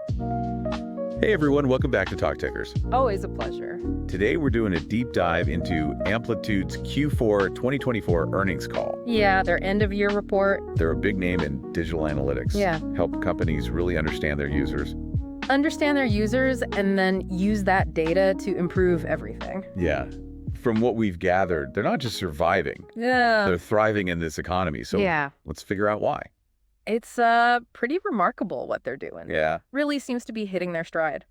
Hey everyone, welcome back to Talk Tickers. Always a pleasure. Today we're doing a deep dive into Amplitude's Q4 2024 earnings call. Yeah, their end-of-year report. They're a big name in digital analytics. Yeah. Help companies really understand their users. Understand their users and then use that data to improve everything. Yeah. From what we've gathered, they're not just surviving. Yeah. They're thriving in this economy. So let's figure out why. It's pretty remarkable what they're doing. Yeah. Really seems to be hitting their stride.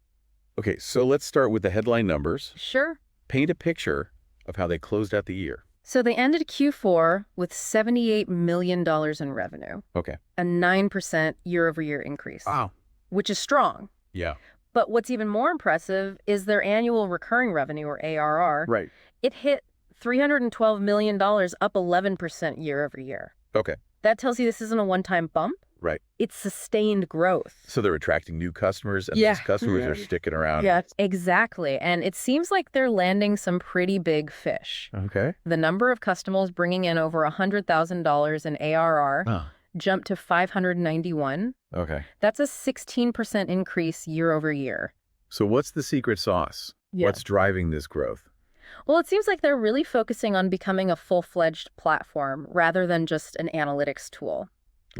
Okay, so let's start with the headline numbers. Sure. Paint a picture of how they closed out the year. So they ended Q4 with $78 million in revenue. Okay. A 9% year-over-year increase. Wow. Which is strong. Yeah. But what's even more impressive is their annual recurring revenue, or ARR. Right. It hit $312 million, up 11% year-over-year. Okay. That tells you this isn't a one-time bump. Right. It's sustained growth. So they're attracting new customers, and these customers are sticking around. Yeah, exactly. And it seems like they're landing some pretty big fish. Okay. The number of customers bringing in over $100,000 in ARR jumped to 591. Okay. That's a 16% increase year over year. So what's the secret sauce? Yeah. What's driving this growth? Well, it seems like they're really focusing on becoming a full-fledged platform rather than just an analytics tool.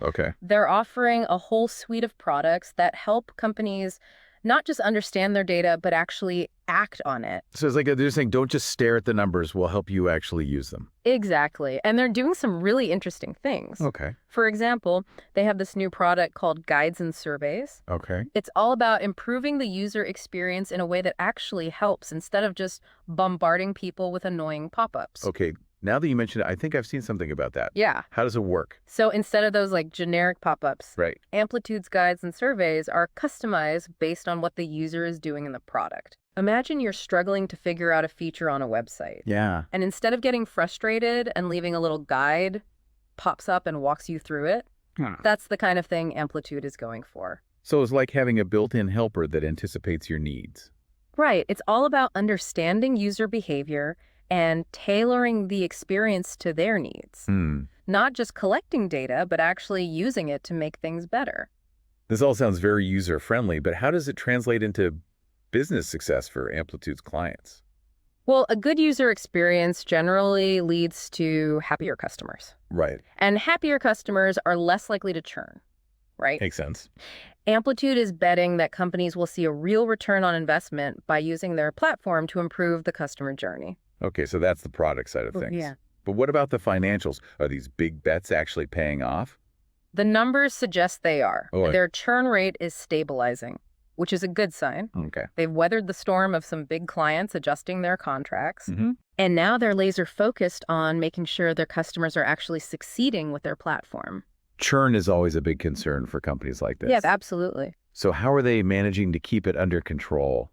Okay. They're offering a whole suite of products that help companies not just understand their data, but actually act on it. So it's like they're saying, don't just stare at the numbers, we'll help you actually use them. Exactly. And they're doing some really interesting things. Okay. For example, they have this new product called Guides and Surveys. Okay. It's all about improving the user experience in a way that actually helps instead of just bombarding people with annoying pop-ups. Okay. Now that you mention it, I think I've seen something about that. Yeah. How does it work? So instead of those like generic pop-ups, Right. Amplitude's guides and surveys are customized based on what the user is doing in the product. Imagine you're struggling to figure out a feature on a website. Yeah. And instead of getting frustrated and leaving a little guide pops up and walks you through it, that's the kind of thing Amplitude is going for. So it's like having a built-in helper that anticipates your needs. Right. It's all about understanding user behavior and tailoring the experience to their needs. Not just collecting data, but actually using it to make things better. This all sounds very user-friendly, but how does it translate into business success for Amplitude's clients? Well, a good user experience generally leads to happier customers. Right. And happier customers are less likely to churn, right? Makes sense. Amplitude is betting that companies will see a real return on investment by using their platform to improve the customer journey. Okay, so that's the product side of things. Yeah. But what about the financials? Are these big bets actually paying off? The numbers suggest they are. Oh, Their churn rate is stabilizing, which is a good sign. Okay. They've weathered the storm of some big clients adjusting their contracts. Mm-hmm. And now they're laser focused on making sure their customers are actually succeeding with their platform. Churn is always a big concern for companies like this. Yes, absolutely. So how are they managing to keep it under control?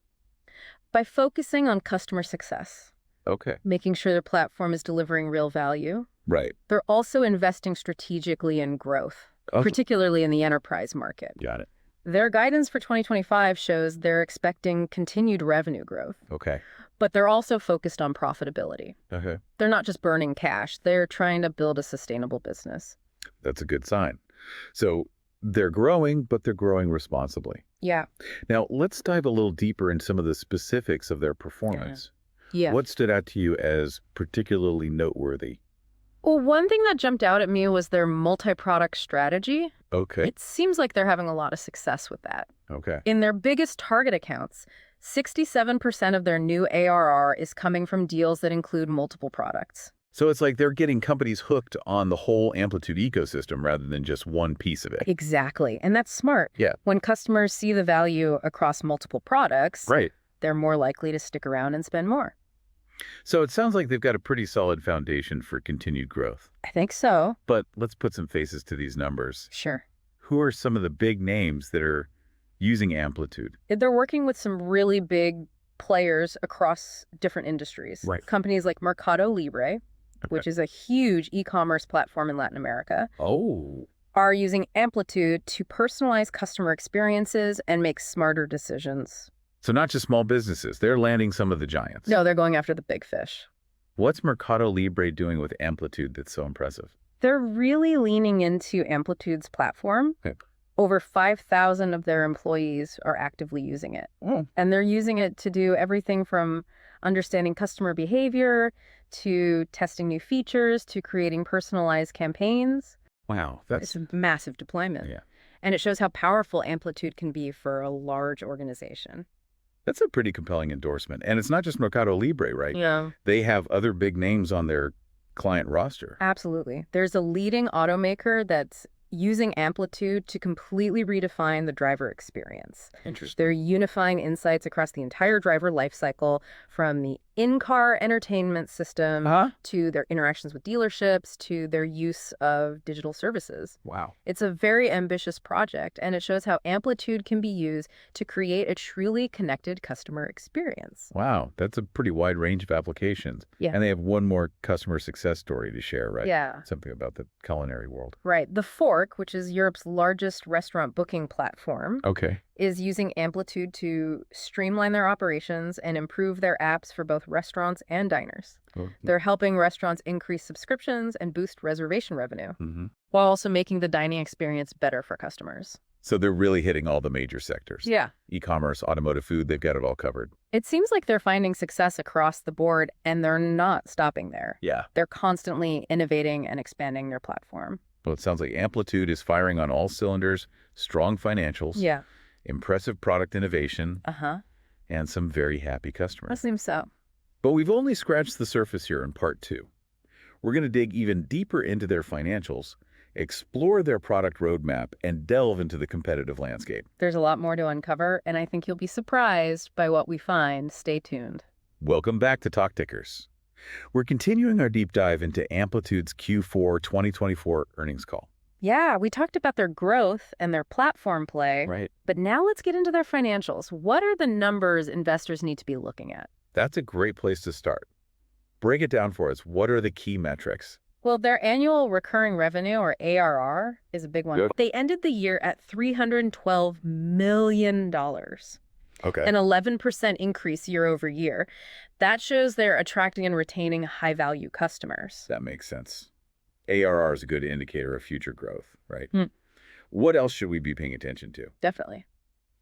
By focusing on customer success. Okay. Making sure their platform is delivering real value. Right. They're also investing strategically in growth, particularly in the enterprise market. Got it. Their guidance for 2025 shows they're expecting continued revenue growth. Okay. But they're also focused on profitability. Okay. They're not just burning cash. They're trying to build a sustainable business. That's a good sign. So they're growing, but they're growing responsibly. Yeah. Now, let's dive a little deeper in some of the specifics of their performance. Yeah. What stood out to you as particularly noteworthy? Well, one thing that jumped out at me was their multi-product strategy. Okay. It seems like they're having a lot of success with that. Okay. In their biggest target accounts, 67% of their new ARR is coming from deals that include multiple products. So it's like they're getting companies hooked on the whole Amplitude ecosystem rather than just one piece of it. Exactly. And that's smart. Yeah. When customers see the value across multiple products, Right. they're more likely to stick around and spend more. So it sounds like they've got a pretty solid foundation for continued growth. I think so. But let's put some faces to these numbers. Sure. Who are some of the big names that are using Amplitude? They're working with some really big players across different industries. Right. Companies like Mercado Libre, which is a huge e-commerce platform in Latin America, are using Amplitude to personalize customer experiences and make smarter decisions. So not just small businesses, they're landing some of the giants. No, they're going after the big fish. What's Mercado Libre doing with Amplitude that's so impressive? They're really leaning into Amplitude's platform. Okay. Over 5,000 of their employees are actively using it. Oh. And they're using it to do everything from understanding customer behavior to testing new features to creating personalized campaigns. Wow, It's a massive deployment. Yeah. And it shows how powerful Amplitude can be for a large organization. That's a pretty compelling endorsement. And it's not just Mercado Libre, right? Yeah. They have other big names on their client roster. Absolutely. There's a leading automaker that's using Amplitude to completely redefine the driver experience. Interesting. They're unifying insights across the entire driver lifecycle, from the in-car entertainment system to their interactions with dealerships to their use of digital services. Wow. It's a very ambitious project, and it shows how Amplitude can be used to create a truly connected customer experience. Wow, that's a pretty wide range of applications. Yeah. And they have one more customer success story to share, right? Yeah. Something about the culinary world. Right. The Fork, which is Europe's largest restaurant booking platform, Okay. is using Amplitude to streamline their operations and improve their apps for both restaurants and diners. They're helping restaurants increase subscriptions and boost reservation revenue, while also making the dining experience better for customers. So they're really hitting all the major sectors. Yeah. E-commerce, automotive, food, they've got it all covered. It seems like they're finding success across the board, and they're not stopping there. Yeah. They're constantly innovating and expanding their platform. Well, it sounds like Amplitude is firing on all cylinders, strong financials, Yeah. impressive product innovation, and some very happy customers. That seems so. But we've only scratched the surface here in part 2. We're going to dig even deeper into their financials, explore their product roadmap, and delve into the competitive landscape. There's a lot more to uncover, and I think you'll be surprised by what we find. Stay tuned. Welcome back to Talk Tickers. We're continuing our deep dive into Amplitude's Q4 2024 earnings call. Yeah, we talked about their growth and their platform play. Right. But now let's get into their financials. What are the numbers investors need to be looking at? That's a great place to start. Break it down for us. What are the key metrics? Well, their annual recurring revenue, or ARR, is a big one. Good. They ended the year at $312 million. Okay. An 11% increase year over year. That shows they're attracting and retaining high-value customers. That makes sense. ARR is a good indicator of future growth, right? What else should we be paying attention to? Definitely.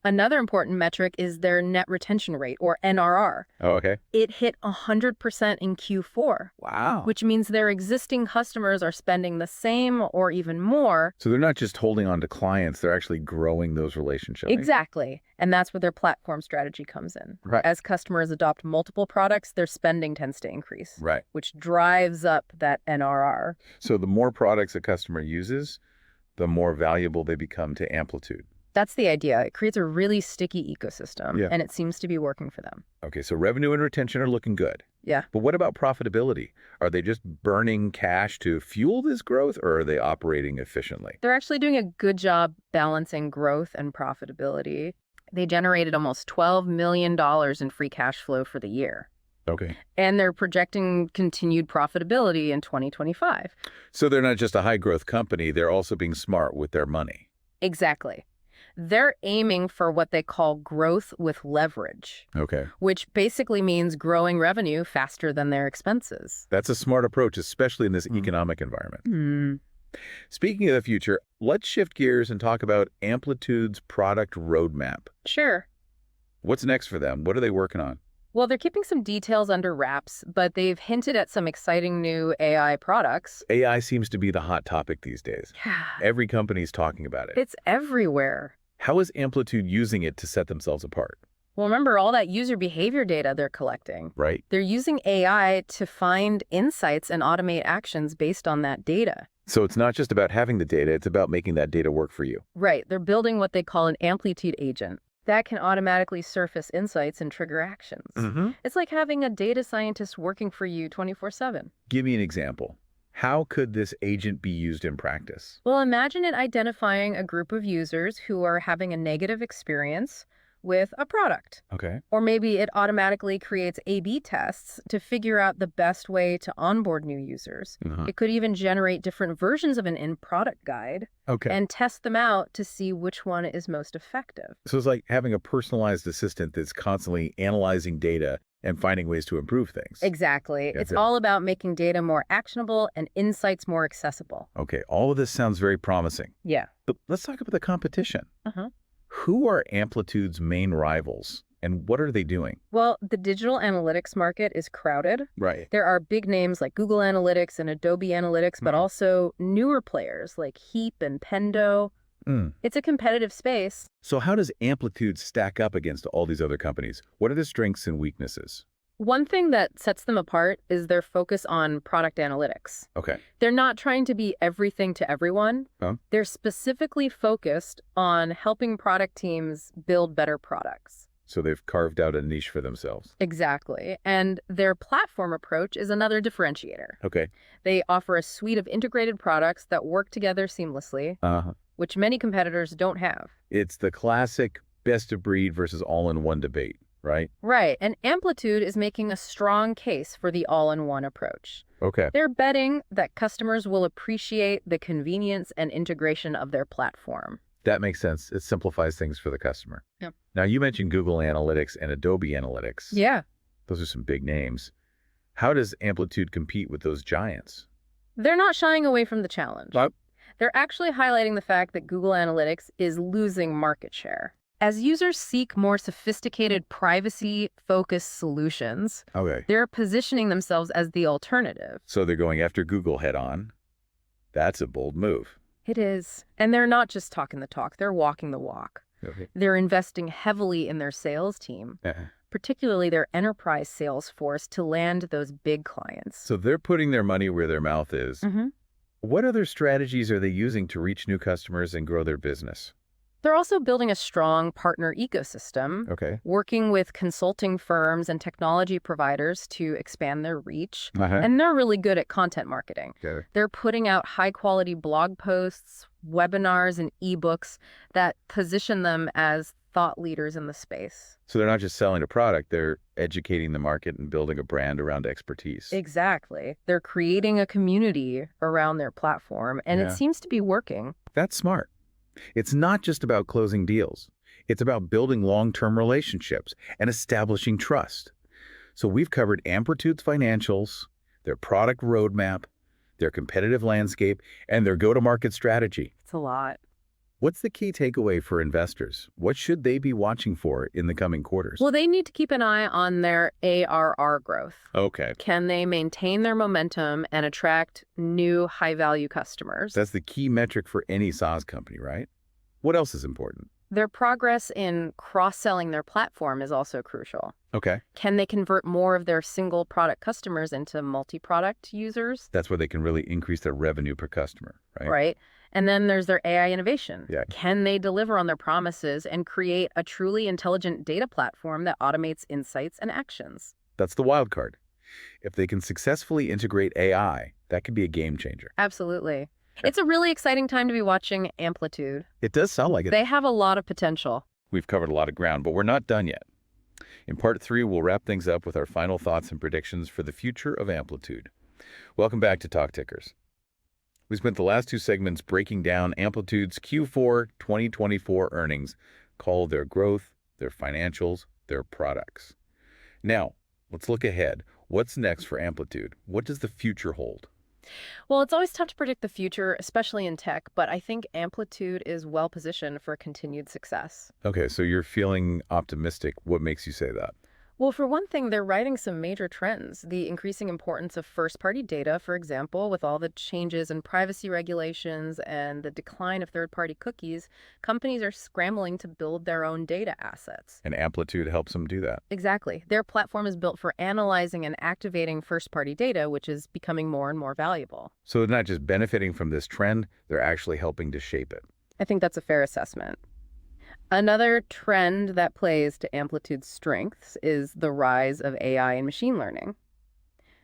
Another important metric is their net retention rate, or NRR. Oh, okay. It hit 100% in Q4. Wow. Which means their existing customers are spending the same or even more. So they're not just holding on to clients, they're actually growing those relationships. Exactly. And that's where their platform strategy comes in. Right. As customers adopt multiple products, their spending tends to increase. Right. Which drives up that NRR. So the more products a customer uses, the more valuable they become to Amplitude. That's the idea. It creates a really sticky ecosystem, and it seems to be working for them. Okay, so revenue and retention are looking good. Yeah. But what about profitability? Are they just burning cash to fuel this growth, or are they operating efficiently? They're actually doing a good job balancing growth and profitability. They generated almost $12 million in free cash flow for the year. Okay. And they're projecting continued profitability in 2025. So they're not just a high-growth company, they're also being smart with their money. Exactly. They're aiming for what they call growth with leverage. Okay. Which basically means growing revenue faster than their expenses. That's a smart approach, especially in this economic environment. Speaking of the future, let's shift gears and talk about Amplitude's product roadmap. Sure. What's next for them? What are they working on? Well, they're keeping some details under wraps, but they've hinted at some exciting new AI products. AI seems to be the hot topic these days. Yeah. Every company's talking about it. It's everywhere. How is Amplitude using it to set themselves apart? Well, remember all that user behavior data they're collecting. Right. They're using AI to find insights and automate actions based on that data. So it's not just about having the data, it's about making that data work for you. Right. They're building what they call an Amplitude agent that can automatically surface insights and trigger actions. It's like having a data scientist working for you 24/7. Give me an example. How could this agent be used in practice? Well, imagine it identifying a group of users who are having a negative experience with a product. Okay. Or maybe it automatically creates A/B tests to figure out the best way to onboard new users. It could even generate different versions of an in-product guide and test them out to see which one is most effective. So it's like having a personalized assistant that's constantly analyzing data and finding ways to improve things. Exactly. Yeah, it's all about making data more actionable and insights more accessible. Okay, all of this sounds very promising. Yeah. But let's talk about the competition. Uh-huh. Who are Amplitude's main rivals, and what are they doing? Well, the digital analytics market is crowded. Right. There are big names like Google Analytics and Adobe Analytics, but also newer players like Heap and Pendo. It's a competitive space. So how does Amplitude stack up against all these other companies? What are the strengths and weaknesses? One thing that sets them apart is their focus on product analytics. Okay. They're not trying to be everything to everyone. Huh? They're specifically focused on helping product teams build better products. So they've carved out a niche for themselves. Exactly. And their platform approach is another differentiator. Okay. They offer a suite of integrated products that work together seamlessly, which many competitors don't have. It's the classic best of breed versus all-in-one debate, right? Right. And Amplitude is making a strong case for the all-in-one approach. Okay. They're betting that customers will appreciate the convenience and integration of their platform. That makes sense. It simplifies things for the customer. Yep. Now, you mentioned Google Analytics and Adobe Analytics. Yeah. Those are some big names. How does Amplitude compete with those giants? They're not shying away from the challenge. Nope. They're actually highlighting the fact that Google Analytics is losing market share. As users seek more sophisticated, privacy-focused solutions, they're positioning themselves as the alternative. So they're going after Google head-on. That's a bold move. It is. And they're not just talking the talk, they're walking the walk. Okay. They're investing heavily in their sales team, particularly their enterprise sales force, to land those big clients. So they're putting their money where their mouth is. What other strategies are they using to reach new customers and grow their business? They're also building a strong partner ecosystem, working with consulting firms and technology providers to expand their reach. And they're really good at content marketing. They're putting out high-quality blog posts, webinars, and ebooks that position them as thought leaders in the space. So they're not just selling a product, they're educating the market and building a brand around expertise. Exactly. They're creating a community around their platform, and it seems to be working. That's smart. It's not just about closing deals. It's about building long-term relationships and establishing trust. So we've covered Amplitude's financials, their product roadmap, their competitive landscape, and their go-to-market strategy. It's a lot. What's the key takeaway for investors? What should they be watching for in the coming quarters? Well, they need to keep an eye on their ARR growth. Okay. Can they maintain their momentum and attract new high-value customers? That's the key metric for any SaaS company, right? What else is important? Their progress in cross-selling their platform is also crucial. Okay. Can they convert more of their single product customers into multi-product users? That's where they can really increase their revenue per customer, right? Right. And then there's their AI innovation. Yeah. Can they deliver on their promises and create a truly intelligent data platform that automates insights and actions? That's the wild card. If they can successfully integrate AI, that could be a game changer. Absolutely. It's a really exciting time to be watching Amplitude. It does sound like it. They have a lot of potential. We've covered a lot of ground, but we're not done yet. In part 3, we'll wrap things up with our final thoughts and predictions for the future of Amplitude. Welcome back to Talk Tickers. We spent the last 2 segments breaking down Amplitude's Q4 2024 earnings, called their growth, their financials, their products. Now, let's look ahead. What's next for Amplitude? What does the future hold? Well, it's always tough to predict the future, especially in tech, but I think Amplitude is well positioned for continued success. Okay, so you're feeling optimistic. What makes you say that? Well, for one thing, they're riding some major trends. The increasing importance of first-party data, for example, with all the changes in privacy regulations and the decline of third-party cookies, companies are scrambling to build their own data assets. And Amplitude helps them do that. Exactly. Their platform is built for analyzing and activating first-party data, which is becoming more and more valuable. So they're not just benefiting from this trend, they're actually helping to shape it. I think that's a fair assessment. Another trend that plays to Amplitude's strengths is the rise of AI and machine learning.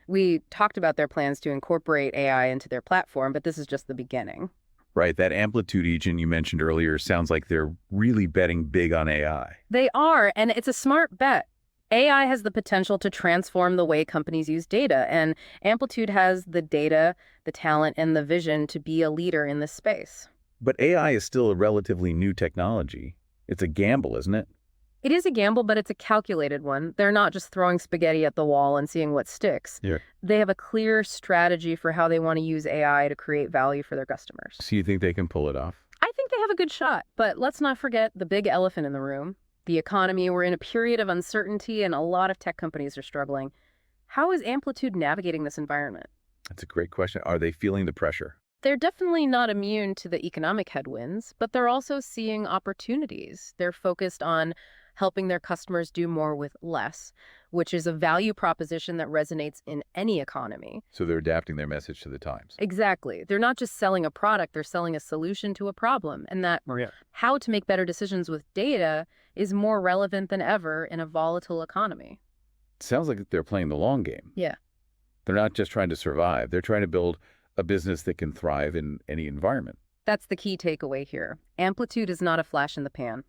We talked about their plans to incorporate AI into their platform, but this is just the beginning. Right, that Amplitude agent you mentioned earlier sounds like they're really betting big on AI. They are, and it's a smart bet. AI has the potential to transform the way companies use data, and Amplitude has the data, the talent, and the vision to be a leader in this space. But AI is still a relatively new technology. It's a gamble, isn't it? It is a gamble, but it's a calculated one. They're not just throwing spaghetti at the wall and seeing what sticks. Yeah. They have a clear strategy for how they want to use AI to create value for their customers. So you think they can pull it off? I think they have a good shot, but let's not forget the big elephant in the room, the economy. We're in a period of uncertainty and a lot of tech companies are struggling. How is Amplitude navigating this environment? That's a great question. Are they feeling the pressure? They're definitely not immune to the economic headwinds, but they're also seeing opportunities. They're focused on helping their customers do more with less, which is a value proposition that resonates in any economy. So they're adapting their message to the times. Exactly. They're not just selling a product, they're selling a solution to a problem. And that how to make better decisions with data is more relevant than ever in a volatile economy. Sounds like they're playing the long game. Yeah. They're not just trying to survive. They're trying to build a business that can thrive in any environment. That's the key takeaway here. Amplitude is not a flash in the pan.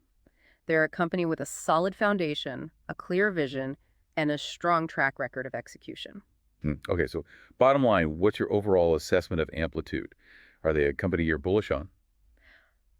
They're a company with a solid foundation, a clear vision, and a strong track record of execution. Okay, so bottom line, what's your overall assessment of Amplitude? Are they a company you're bullish on?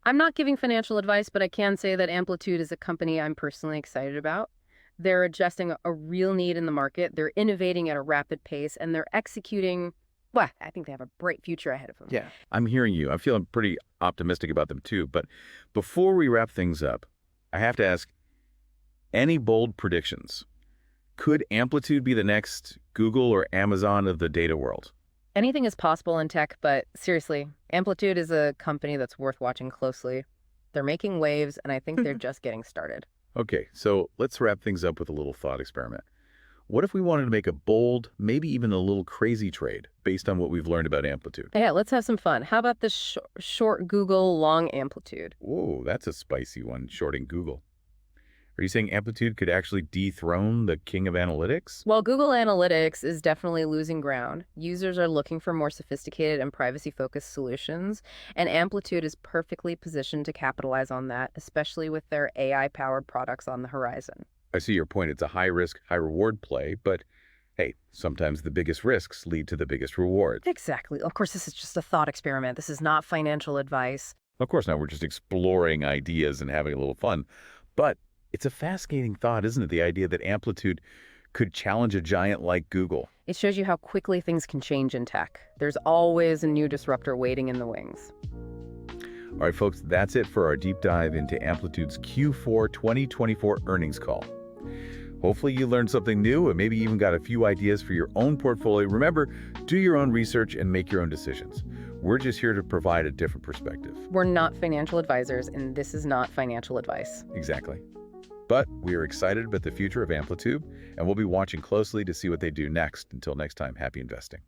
I'm not giving financial advice, but I can say that Amplitude is a company I'm personally excited about. They're adjusting a real need in the market, they're innovating at a rapid pace, and they're executing. Well, I think they have a bright future ahead of them. Yeah, I'm hearing you. I'm feeling pretty optimistic about them too. But before we wrap things up, I have to ask, any bold predictions? Could Amplitude be the next Google or Amazon of the data world? Anything is possible in tech, but seriously, Amplitude is a company that's worth watching closely. They're making waves, and I think they're just getting started. Okay, so let's wrap things up with a little thought experiment. What if we wanted to make a bold, maybe even a little crazy trade based on what we've learned about Amplitude? Yeah, let's have some fun. How about this short Google, long Amplitude? Whoa, that's a spicy one, shorting Google. Are you saying Amplitude could actually dethrone the king of analytics? Well, Google Analytics is definitely losing ground. Users are looking for more sophisticated and privacy-focused solutions, and Amplitude is perfectly positioned to capitalize on that, especially with their AI-powered products on the horizon. I see your point. It's a high-risk, high-reward play, but hey, sometimes the biggest risks lead to the biggest rewards. Exactly. Of course, this is just a thought experiment. This is not financial advice. Of course not. We're just exploring ideas and having a little fun. But it's a fascinating thought, isn't it? The idea that Amplitude could challenge a giant like Google. It shows you how quickly things can change in tech. There's always a new disruptor waiting in the wings. All right, folks, that's it for our deep dive into Amplitude's Q4 2024 earnings call. Hopefully you learned something new and maybe even got a few ideas for your own portfolio. Remember, do your own research and make your own decisions. We're just here to provide a different perspective. We're not financial advisors, and this is not financial advice. Exactly. But we are excited about the future of Amplitude, and we'll be watching closely to see what they do next. Until next time, happy investing.